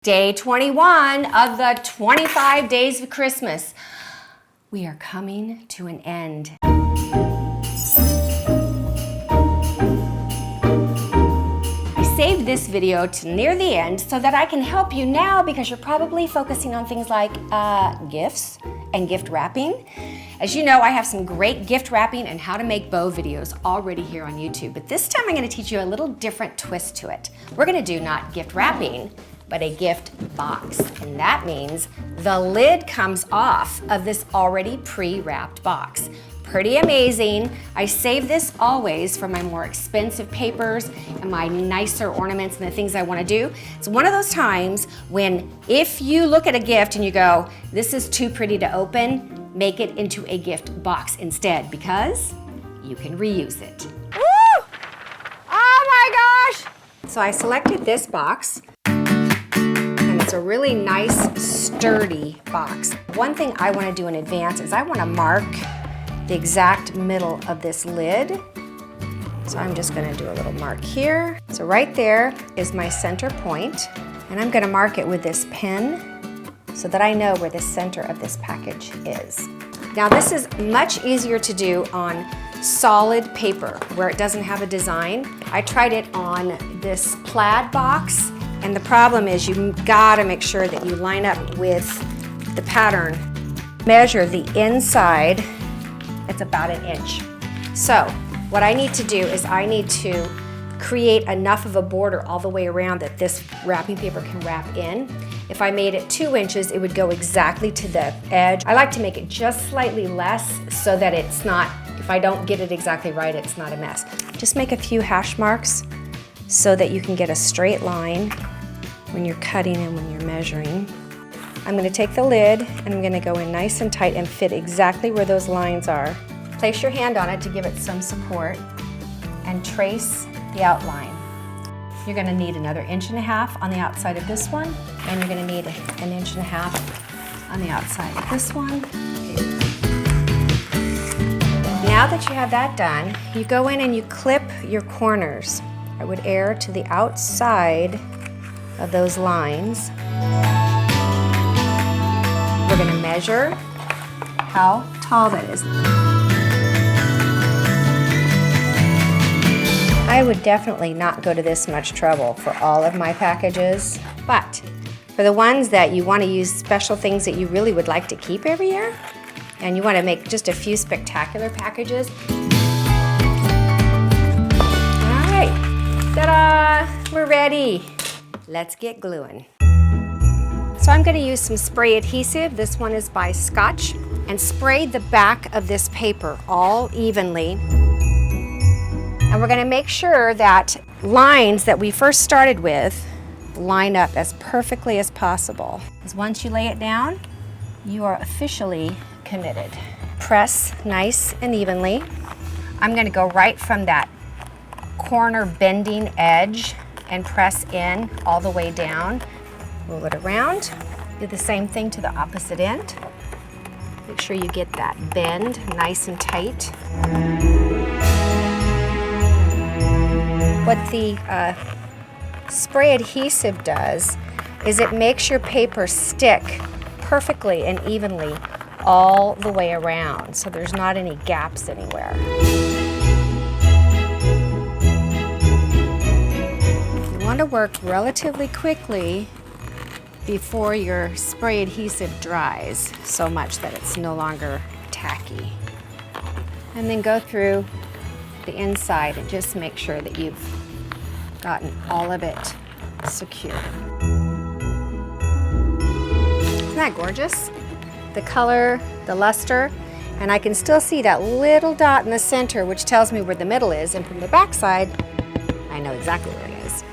Day 21 of the 25 days of Christmas. We are coming to an end. I saved this video to near the end so that I can help you now because you're probably focusing on things like gifts and gift wrapping. As you know, I have some great gift wrapping and how to make bow videos already here on YouTube, but this time I'm going to teach you a little different twist to it. We're going to do not gift wrapping, but a gift box. And that means the lid comes off of this already pre-wrapped box. Pretty amazing. I save this always for my more expensive papers and my nicer ornaments and the things I want to do. It's one of those times when if you look at a gift and you go, this is too pretty to open, make it into a gift box instead because you can reuse it. Woo! Oh my gosh! So I selected this box. It's a really nice, sturdy box. One thing I want to do in advance is I want to mark the exact middle of this lid. So I'm just going to do a little mark here. So right there is my center point, and I'm going to mark it with this pen so that I know where the center of this package is. Now this is much easier to do on solid paper where it doesn't have a design. I tried it on this plaid box. And the problem is you gotta make sure that you line up with the pattern. Measure the inside, it's about 1 inch. So what I need to do is I need to create enough of a border all the way around that this wrapping paper can wrap in. If I made it 2 inches, it would go exactly to the edge. I like to make it just slightly less so that it's not, if I don't get it exactly right, it's not a mess. Just make a few hash marks so that you can get a straight line when you're cutting and when you're measuring. I'm going to take the lid and I'm going to go in nice and tight and fit exactly where those lines are. Place your hand on it to give it some support and trace the outline. You're going to need another 1.5 inches on the outside of this one, and you're going to need 1.5 inches on the outside of this one. Now that you have that done, you go in and you clip your corners. I would err to the outside of those lines. We're going to measure how tall that is. I would definitely not go to this much trouble for all of my packages, but for the ones that you want to use special things that you really would like to keep every year, and you want to make just a few spectacular packages. Ta-da! We're ready. Let's get gluing. So I'm going to use some spray adhesive. This one is by Scotch, and spray the back of this paper all evenly. And we're going to make sure that lines that we first started with line up as perfectly as possible. Because once you lay it down, you are officially committed. Press nice and evenly. I'm going to go right from that corner bending edge and press in all the way down. Roll it around. Do the same thing to the opposite end. Make sure you get that bend nice and tight. What the spray adhesive does is it makes your paper stick perfectly and evenly all the way around, so there's not any gaps anywhere. You want to work relatively quickly before your spray adhesive dries so much that it's no longer tacky. And then go through the inside and just make sure that you've gotten all of it secure. Isn't that gorgeous? The color, the luster, and I can still see that little dot in the center which tells me where the middle is, and from the back side I know exactly where it is.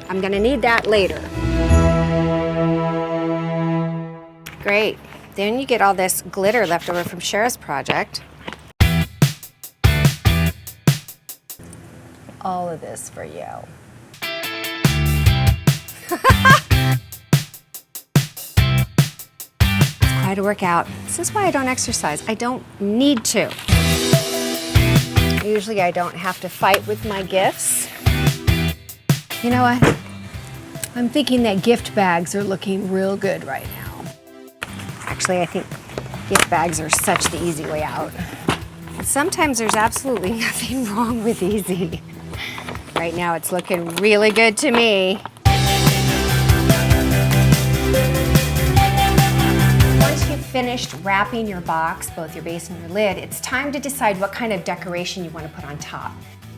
I'm going to need that later. Great. Then you get all this glitter left over from Cher's project. All of this for you. It's quite a workout. This is why I don't exercise. I don't need to. Usually I don't have to fight with my gifts. You know what? I'm thinking that gift bags are looking real good right now. Actually, I think gift bags are such the easy way out. And sometimes there's absolutely nothing wrong with easy. Right now it's looking really good to me. Once you've finished wrapping your box, both your base and your lid, it's time to decide what kind of decoration you want to put on top.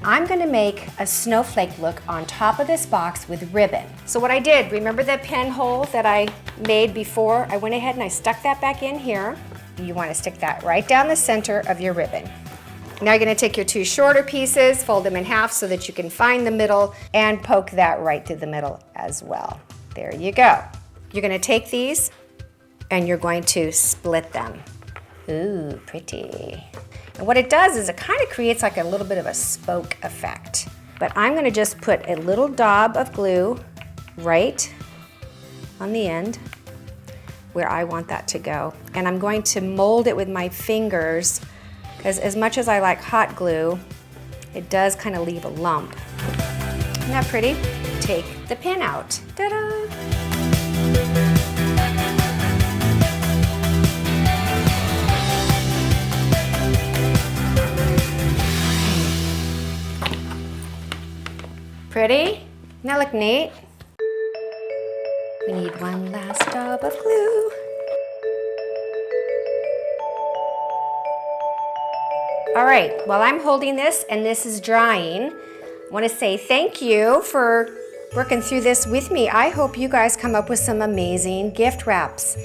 I'm going to make a snowflake look on top of this box with ribbon. So what I did, remember the pinhole that I made before? I went ahead and I stuck that back in here. You want to stick that right down the center of your ribbon. Now you're going to take your two shorter pieces, fold them in half so that you can find the middle and poke that right through the middle as well. There you go. You're going to take these and you're going to split them. Ooh, pretty. And what it does is it kind of creates like a little bit of a spoke effect. But I'm going to just put a little daub of glue right on the end where I want that to go. And I'm going to mold it with my fingers because as much as I like hot glue, it does kind of leave a lump. Isn't that pretty? Take the pin out. Ta-da! Pretty? Doesn't that look neat? We need one last daub of glue. All right, while I'm holding this and this is drying, I want to say thank you for working through this with me. I hope you guys come up with some amazing gift wraps.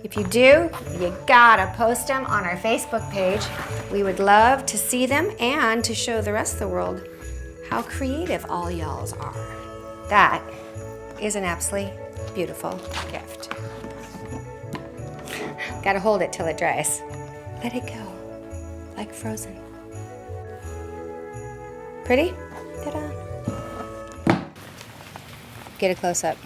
If you do, you gotta post them on our Facebook page. We would love to see them and to show the rest of the world how creative all y'alls are. That is an absolutely beautiful gift. Gotta hold it till it dries. Let it go, like frozen. Pretty? Ta-da. Get a close up.